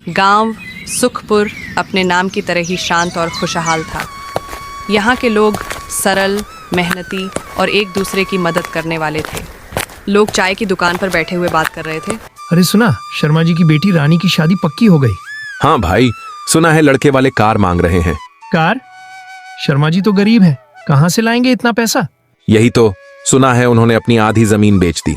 गांव सुखपुर अपने नाम की तरह ही शांत और खुशहाल था। यहाँ के लोग सरल, मेहनती और एक दूसरे की मदद करने वाले थे। लोग चाय की दुकान पर बैठे हुए बात कर रहे थे। अरे सुना, शर्मा जी की बेटी रानी की शादी पक्की हो गई। हाँ भाई, सुना है लड़के वाले कार मांग रहे हैं। कार? शर्मा जी तो गरीब हैं, कहाँ से लाएंगे इतना पैसा? यही तो सुना है, उन्होंने अपनी आधी जमीन बेच दी।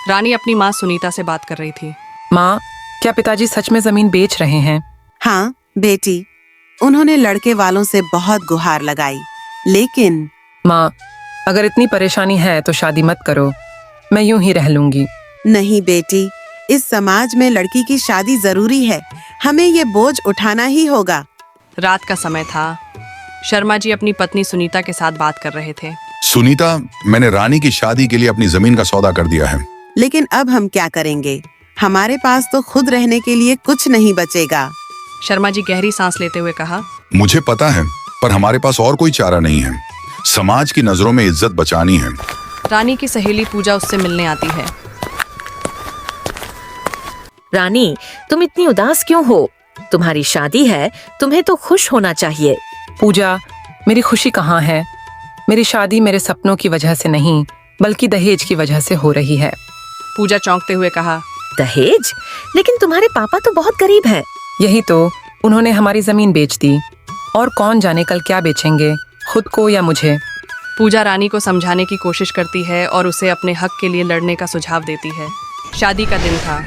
रानी अपनी माँ सुनीता से बात कर रही थी। माँ, क्या पिताजी सच में जमीन बेच रहे हैं? हाँ बेटी, उन्होंने लड़के वालों से बहुत गुहार लगाई, लेकिन माँ, अगर इतनी परेशानी है तो शादी मत करो, मैं यूं ही रह लूंगी। नहीं बेटी, इस समाज में लड़की की शादी जरूरी है, हमें ये बोझ उठाना ही होगा। रात का समय था। शर्मा जी अपनी पत्नी सुनीता के साथ बात कर रहे थे। सुनीता, मैंने रानी की शादी के लिए अपनी जमीन का सौदा कर दिया है। लेकिन अब हम क्या करेंगे? हमारे पास तो खुद रहने के लिए कुछ नहीं बचेगा। शर्मा जी गहरी सांस लेते हुए कहा, मुझे पता है, पर हमारे पास और कोई चारा नहीं है। समाज की नजरों में इज्जत बचानी है। रानी की सहेली पूजा उससे मिलने आती है। रानी, तुम इतनी उदास क्यों हो? तुम्हारी शादी है, तुम्हें तो खुश होना चाहिए। पूजा, मेरी खुशी कहाँ है? मेरी शादी मेरे सपनों की वजह से नहीं, बल्कि दहेज की वजह से हो रही है। पूजा चौंकते हुए कहा, दहेज? लेकिन तुम्हारे पापा तो बहुत गरीब हैं। यही तो, उन्होंने हमारी जमीन बेच दी, और कौन जाने कल क्या बेचेंगे, खुद को या मुझे। पूजा रानी को समझाने की कोशिश करती है और उसे अपने हक के लिए लड़ने का सुझाव देती है। शादी का दिन था।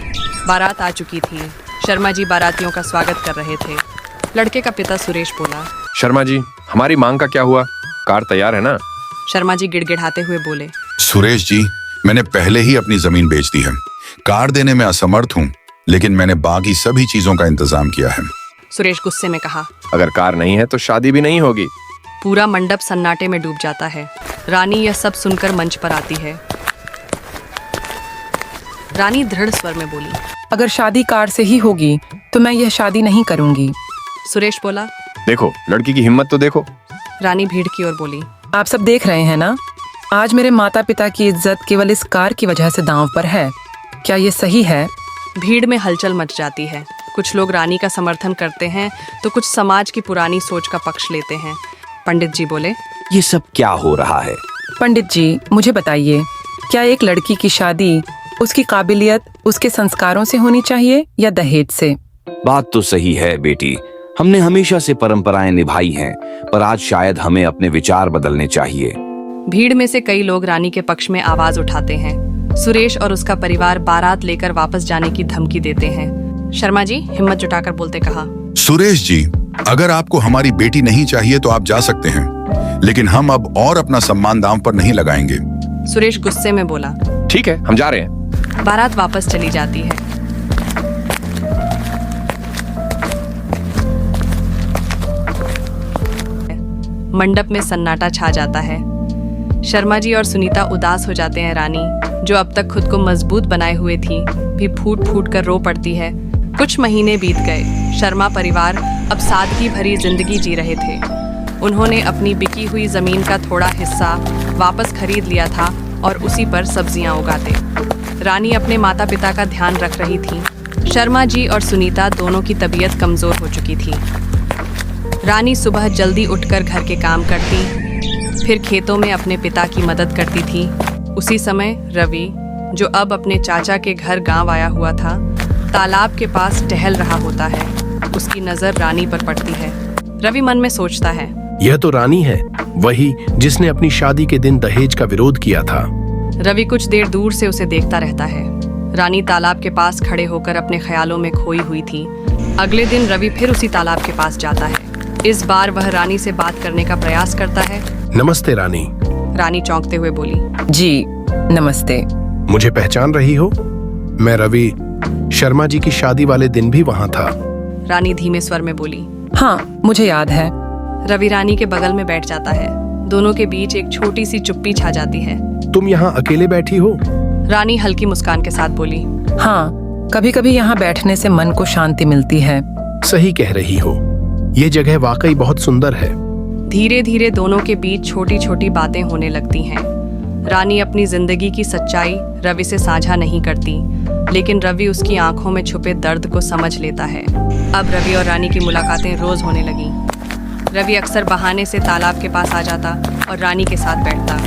बारात आ चुकी थी। शर्मा जी बारातियों का स्वागत कर रहे थे। लड़के का पिता सुरेश बोला, शर्मा जी, हमारी मांग का क्या हुआ? कार तैयार है ना? शर्मा जी गिड़गिड़ाते हुए बोले, सुरेश जी, मैंने पहले ही अपनी जमीन बेच दी है। कार देने में असमर्थ हूँ, लेकिन मैंने बाकी सभी चीजों का इंतजाम किया है। सुरेश गुस्से में कहा। अगर कार नहीं है तो शादी भी नहीं होगी। पूरा मंडप सन्नाटे में डूब जाता है। रानी यह सब सुनकर मंच पर आती है। रानी दृढ़ स्वर में बोली, अगर शादी कार से ही होगी तो मैं यह शादी नहीं करूंगी। सुरेश बोला, देखो, लड़की की हिम्मत तो देखो। रानी भीड़ की ओर बोली, आप सब देख रहे हैं ना, आज मेरे माता पिता की इज्जत केवल इस कार की वजह से दांव पर है। क्या ये सही है? भीड़ में हलचल मच जाती है। कुछ लोग रानी का समर्थन करते हैं तो कुछ समाज की पुरानी सोच का पक्ष लेते हैं। पंडित जी बोले, ये सब क्या हो रहा है? पंडित जी, मुझे बताइए, क्या एक लड़की की शादी उसकी काबिलियत, उसके संस्कारों से होनी चाहिए या दहेज से? बात तो सही है बेटी, हमने हमेशा से परंपराएं निभाई हैं, पर आज शायद हमें अपने विचार बदलने चाहिए। भीड़ में से कई लोग रानी के पक्ष में आवाज उठाते हैं। सुरेश और उसका परिवार बारात लेकर वापस जाने की धमकी देते हैं। शर्मा जी हिम्मत जुटाकर बोलते कहा, सुरेश जी, अगर आपको हमारी बेटी नहीं चाहिए तो आप जा सकते हैं, लेकिन हम अब और अपना सम्मान दांव पर नहीं लगाएंगे। सुरेश गुस्से में बोला, ठीक है, हम जा रहे हैं। बारात वापस चली जाती है। मंडप में सन्नाटा छा जाता है। शर्मा जी और सुनीता उदास हो जाते हैं। रानी, जो अब तक खुद को मजबूत बनाए हुए थी, भी फूट फूट कर रो पड़ती है। कुछ महीने बीत गए। शर्मा परिवार अब सादगी भरी जिंदगी जी रहे थे। उन्होंने अपनी बिकी हुई जमीन का थोड़ा हिस्सा वापस खरीद लिया था और उसी पर सब्जियां उगाते। रानी अपने माता पिता का ध्यान रख रही थी। शर्मा जी और सुनीता दोनों की तबीयत कमजोर हो चुकी थी। रानी सुबह जल्दी उठकर घर के काम करती, फिर खेतों में अपने पिता की मदद करती थी। उसी समय रवि, जो अब अपने चाचा के घर गांव आया हुआ था, तालाब के पास टहल रहा होता है। उसकी नजर रानी पर पड़ती है। रवि मन में सोचता है, यह तो रानी है, वही जिसने अपनी शादी के दिन दहेज का विरोध किया था। रवि कुछ देर दूर से उसे देखता रहता है। रानी तालाब के पास खड़े होकर अपने ख्यालों में खोई हुई थी। अगले दिन रवि फिर उसी तालाब के पास जाता है। इस बार वह रानी से बात करने का प्रयास करता है। नमस्ते रानी। रानी चौंकते हुए बोली, जी नमस्ते। मुझे पहचान रही हो? मैं रवि, शर्मा जी की शादी वाले दिन भी वहाँ था। रानी धीमे स्वर में बोली। हाँ, मुझे याद है। रवि रानी के बगल में बैठ जाता है। दोनों के बीच एक छोटी सी चुप्पी छा जाती है। तुम यहाँ अकेले बैठी हो? रानी हल्की मुस्कान के साथ बोली, हाँ, कभी कभी यहाँ बैठने से मन को शांति मिलती है। सही कह रही हो, ये जगह वाकई बहुत सुंदर है। धीरे धीरे दोनों के बीच छोटी छोटी बातें होने लगती हैं। रानी अपनी जिंदगी की सच्चाई रवि से साझा नहीं करती। लेकिन रवि उसकी आंखों में छुपे दर्द को समझ लेता है। अब रवि और रानी की मुलाकातें रोज होने लगी। रवि अक्सर बहाने से तालाब के पास आ जाता और रानी के साथ बैठता।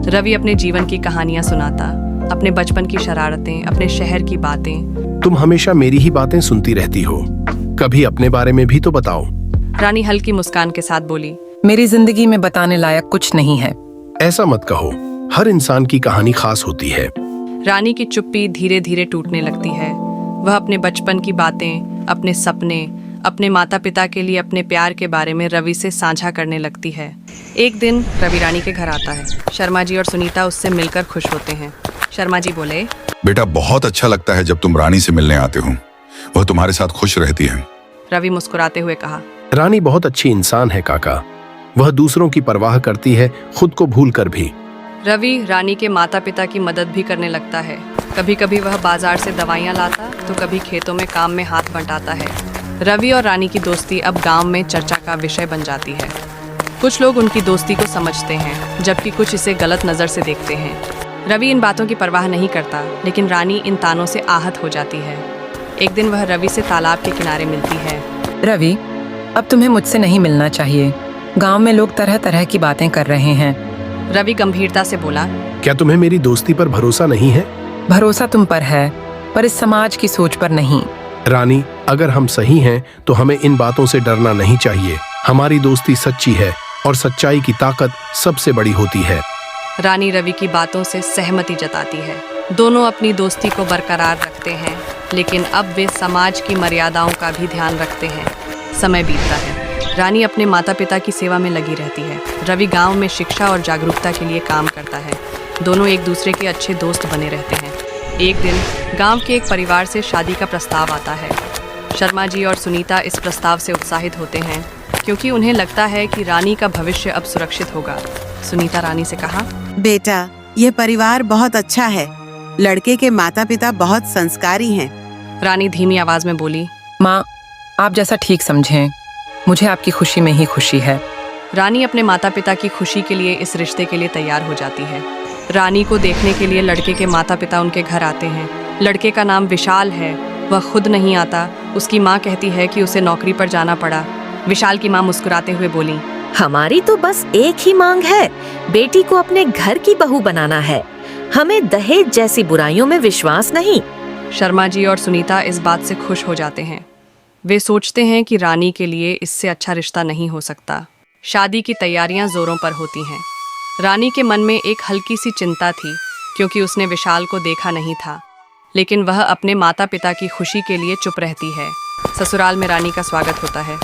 रवि अपने जीवन की कहानियां सुनाता, अपने बचपन की शरारतें, अपने शहर की बातें। तुम हमेशा मेरी ही बातें सुनती रहती हो, कभी अपने बारे में भी तो बताओ। रानी हल्की मुस्कान के साथ बोली, मेरी जिंदगी में बताने लायक कुछ नहीं है। ऐसा मत कहो, हर इंसान की कहानी खास होती है। रानी की चुप्पी धीरे धीरे टूटने लगती है। वह अपने बचपन की बातें, अपने सपने, अपने माता पिता के लिए अपने प्यार के बारे में रवि से साझा करने लगती है। एक दिन रवि रानी के घर आता है। शर्मा जी और सुनीता उससे मिलकर खुश होते हैं। शर्मा जी बोले, बेटा बहुत अच्छा लगता है जब तुम रानी से मिलने आते हो, वह तुम्हारे साथ खुश रहती है। रवि मुस्कुराते हुए कहा, रानी बहुत अच्छी इंसान है काका, वह दूसरों की परवाह करती है, खुद को भूल कर भी। रवि रानी के माता पिता की मदद भी करने लगता है। कभी कभी वह बाजार से दवाइयाँ लाता तो कभी खेतों में काम में हाथ बंटाता है। रवि और रानी की दोस्ती अब गांव में चर्चा का विषय बन जाती है। कुछ लोग उनकी दोस्ती को समझते हैं, जबकि कुछ इसे गलत नज़र से देखते हैं। रवि इन बातों की परवाह नहीं करता, लेकिन रानी इन तानों से आहत हो जाती है। एक दिन वह रवि से तालाब के किनारे मिलती है। रवि, अब तुम्हें मुझसे नहीं मिलना चाहिए। गांव में लोग तरह तरह की बातें कर रहे हैं। रवि गंभीरता से बोला, क्या तुम्हें मेरी दोस्ती पर भरोसा नहीं है? भरोसा तुम पर है, पर इस समाज की सोच पर नहीं। रानी, अगर हम सही हैं तो हमें इन बातों से डरना नहीं चाहिए। हमारी दोस्ती सच्ची है और सच्चाई की ताकत सबसे बड़ी होती है। रानी रवि की बातों से सहमति जताती है। दोनों अपनी दोस्ती को बरकरार रखते हैं, लेकिन अब वे समाज की मर्यादाओं का भी ध्यान रखते हैं। समय बीतता है। रानी अपने माता पिता की सेवा में लगी रहती है। रवि गांव में शिक्षा और जागरूकता के लिए काम करता है। दोनों एक दूसरे के अच्छे दोस्त बने रहते हैं। एक दिन गांव के एक परिवार से शादी का प्रस्ताव आता है। शर्मा जी और सुनीता इस प्रस्ताव से उत्साहित होते हैं, क्योंकि उन्हें लगता है कि रानी का भविष्य अब सुरक्षित होगा। सुनीता रानी से कहा, बेटा, यह परिवार बहुत अच्छा है। लड़के के माता पिता बहुत संस्कारी हैं। रानी धीमी आवाज में बोली, माँ, आप जैसा ठीक समझें, मुझे आपकी खुशी में ही खुशी है। रानी अपने माता पिता की खुशी के लिए इस रिश्ते के लिए तैयार हो जाती है। रानी को देखने के लिए लड़के के माता पिता उनके घर आते हैं। लड़के का नाम विशाल है। वह खुद नहीं आता। उसकी माँ कहती है कि उसे नौकरी पर जाना पड़ा। विशाल की माँ मुस्कुराते हुए बोली, हमारी तो बस एक ही मांग है, बेटी को अपने घर की बहू बनाना है। हमें दहेज जैसी बुराइयों में विश्वास नहीं। शर्मा जी और सुनीता इस बात से खुश हो जाते हैं। वे सोचते हैं कि रानी के लिए इससे अच्छा रिश्ता नहीं हो सकता। शादी की तैयारियां जोरों पर होती हैं। रानी के मन में एक हल्की सी चिंता थी, क्योंकि उसने विशाल को देखा नहीं था, लेकिन वह अपने माता पिता की खुशी के लिए चुप रहती है। ससुराल में रानी का स्वागत होता है।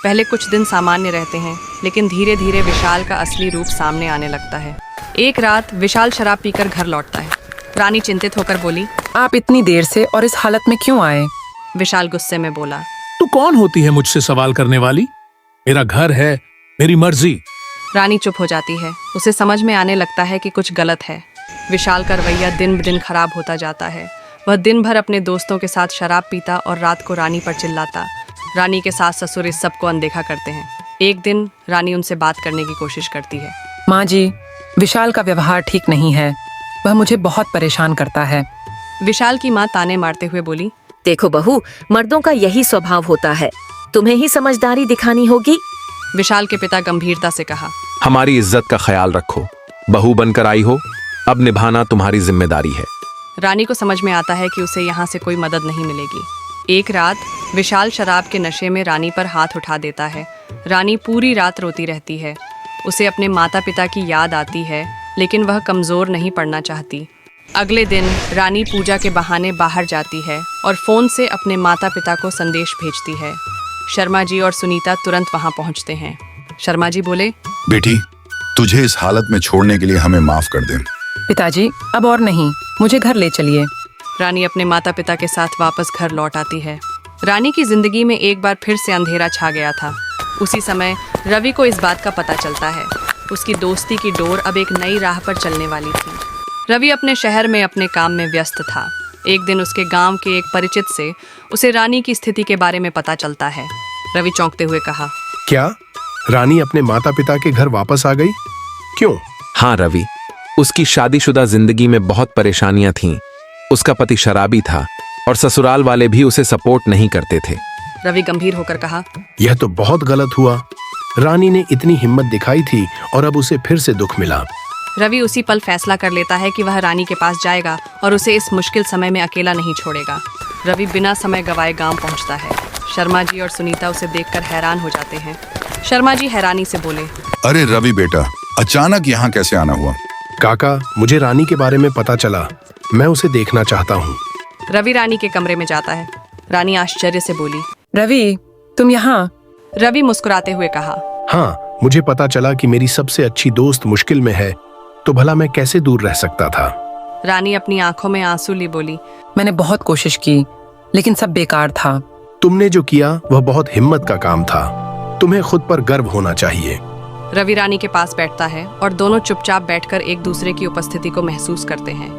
पहले कुछ दिन सामान्य रहते हैं, लेकिन धीरे धीरे विशाल का असली रूप सामने आने लगता है। एक रात विशाल शराब पीकर घर लौटता है। रानी चिंतित होकर बोली, आप इतनी देर से और इस हालत में क्यों आए? विशाल गुस्से में बोला, तू कौन होती है मुझसे सवाल करने वाली? मेरा घर है, मेरी मर्जी। रानी चुप हो जाती है। उसे समझ में आने लगता है कि कुछ गलत है। विशाल का रवैया दिन ब दिन खराब होता जाता है। वह दिन भर अपने दोस्तों के साथ शराब पीता और रात को रानी पर चिल्लाता। रानी के सास ससुर इस सब को अनदेखा करते हैं। एक दिन रानी उनसे बात करने की कोशिश करती है। माँ जी, विशाल का व्यवहार ठीक नहीं है। वह मुझे बहुत परेशान करता है। विशाल की माँ ताने मारते हुए बोली, देखो बहू, मर्दों का यही स्वभाव होता है, तुम्हें ही समझदारी दिखानी होगी। विशाल के पिता गंभीरता से कहा, हमारी इज्जत का ख्याल रखो। बहू बनकर आई हो, अब निभाना तुम्हारी जिम्मेदारी है। रानी को समझ में आता है कि उसे यहाँ से कोई मदद नहीं मिलेगी। एक रात विशाल शराब के नशे में रानी पर हाथ उठा देता है। रानी पूरी रात रोती रहती है। उसे अपने माता पिता की याद आती है, लेकिन वह कमजोर नहीं पड़ना चाहती। अगले दिन रानी पूजा के बहाने बाहर जाती है और फोन से अपने माता पिता को संदेश भेजती है। शर्मा जी और सुनीता तुरंत वहां पहुंचते हैं। शर्मा जी बोले, बेटी, तुझे इस हालत में छोड़ने के लिए हमें माफ कर दे। पिताजी, अब और नहीं, मुझे घर ले चलिए। रानी अपने माता पिता के साथ वापस घर लौट आती है। रानी की जिंदगी में एक बार फिर से अंधेरा छा गया था। उसी समय रवि को इस बात का पता चलता है। उसकी दोस्ती की डोर अब एक नई राह पर चलने वाली थी। रवि अपने शहर में अपने काम में व्यस्त था। एक दिन उसके गांव के एक परिचित से उसे रानी की स्थिति के बारे में पता चलता है। रवि चौंकते हुए कहा, क्या रानी अपने माता पिता के घर वापस आ गई? क्यों? हाँ रवि, उसकी शादीशुदा जिंदगी में बहुत परेशानियां थीं। उसका पति शराबी था, और ससुराल वाले भी उसे सपोर्ट नहीं करते थे। रवि गंभीर होकर कहा, यह तो बहुत गलत हुआ। रानी ने इतनी हिम्मत दिखाई थी और अब उसे फिर से दुख मिला। रवि उसी पल फैसला कर लेता है कि वह रानी के पास जाएगा और उसे इस मुश्किल समय में अकेला नहीं छोड़ेगा। रवि बिना समय गवाए गांव पहुंचता है। शर्मा जी और सुनीता उसे देखकर हैरान हो जाते हैं। शर्मा जी हैरानी से बोले, अरे रवि बेटा, अचानक यहाँ कैसे आना हुआ? काका, मुझे रानी के बारे में पता चला, मैं उसे देखना चाहता हूँ। रवि रानी के कमरे में जाता है। रानी आश्चर्य से बोली, रवि, तुम यहाँ? रवि मुस्कुराते हुए कहा, हाँ, मुझे पता चला कि मेरी सबसे अच्छी दोस्त मुश्किल में है, तो भला मैं कैसे दूर रह सकता था। रानी अपनी आंखों में आंसू ली बोली, मैंने बहुत कोशिश की, लेकिन सब बेकार था। तुमने जो किया वह बहुत हिम्मत का काम था। तुम्हें खुद पर गर्व होना चाहिए। रवि रानी के पास बैठता है और दोनों चुपचाप बैठकर एक दूसरे की उपस्थिति को महसूस करते हैं।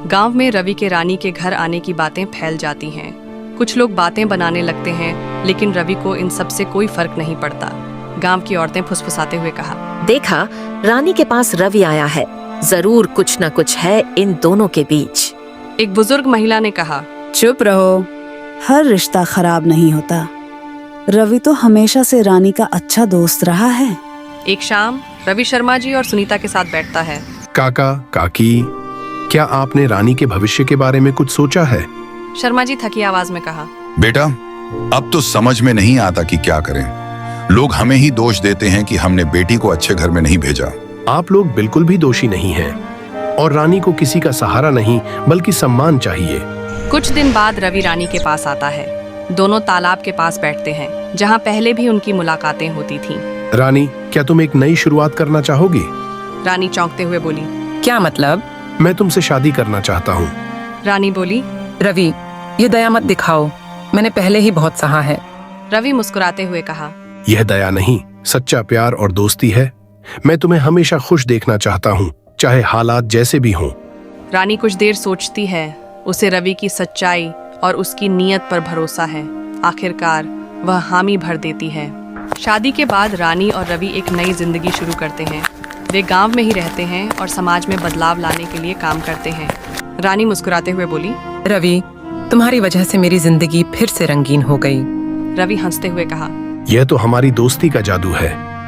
गांव में रवि के रानी के घर आने की बातें फैल जाती हैं। कुछ लोग बातें बनाने लगते हैं, लेकिन रवि को इन सब से कोई फर्क नहीं पड़ता। गांव की औरतें फुसफुसाते हुए कहा, देखा, रानी के पास रवि आया है, जरूर कुछ न कुछ है इन दोनों के बीच। एक बुजुर्ग महिला ने कहा, चुप रहो, हर रिश्ता खराब नहीं होता। रवि तो हमेशा से रानी का अच्छा दोस्त रहा है। एक शाम रवि शर्मा जी और सुनीता के साथ बैठता है। काका, काकी, क्या आपने रानी के भविष्य के बारे में कुछ सोचा है? शर्मा जी थकी आवाज में कहा, बेटा, अब तो समझ में नहीं आता कि क्या करें। लोग हमें ही दोष देते हैं कि हमने बेटी को अच्छे घर में नहीं भेजा। आप लोग बिल्कुल भी दोषी नहीं हैं, और रानी को किसी का सहारा नहीं बल्कि सम्मान चाहिए। कुछ दिन बाद रवि रानी के पास आता है। दोनों तालाब के पास बैठते हैं, जहाँ पहले भी उनकी मुलाकातें होती थीं। रानी, क्या तुम एक नई शुरुआत करना चाहोगी? रानी चौंकते हुए बोली, क्या मतलब? मैं तुमसे शादी करना चाहता हूँ। रानी बोली, रवि, ये दया मत दिखाओ, मैंने पहले ही बहुत सहा है। रवि मुस्कुराते हुए कहा, यह दया नहीं, सच्चा प्यार और दोस्ती है। मैं तुम्हें हमेशा खुश देखना चाहता हूँ, चाहे हालात जैसे भी हों। रानी कुछ देर सोचती है। उसे रवि की सच्चाई और उसकी नीयत पर भरोसा है। आखिरकार वह हामी भर देती है। शादी के बाद रानी और रवि एक नई जिंदगी शुरू करते हैं। वे गांव में ही रहते हैं और समाज में बदलाव लाने के लिए काम करते हैं। रानी मुस्कुराते हुए बोली, रवि, तुम्हारी वजह से मेरी जिंदगी फिर से रंगीन हो गई। रवि हंसते हुए कहा, यह तो हमारी दोस्ती का जादू है।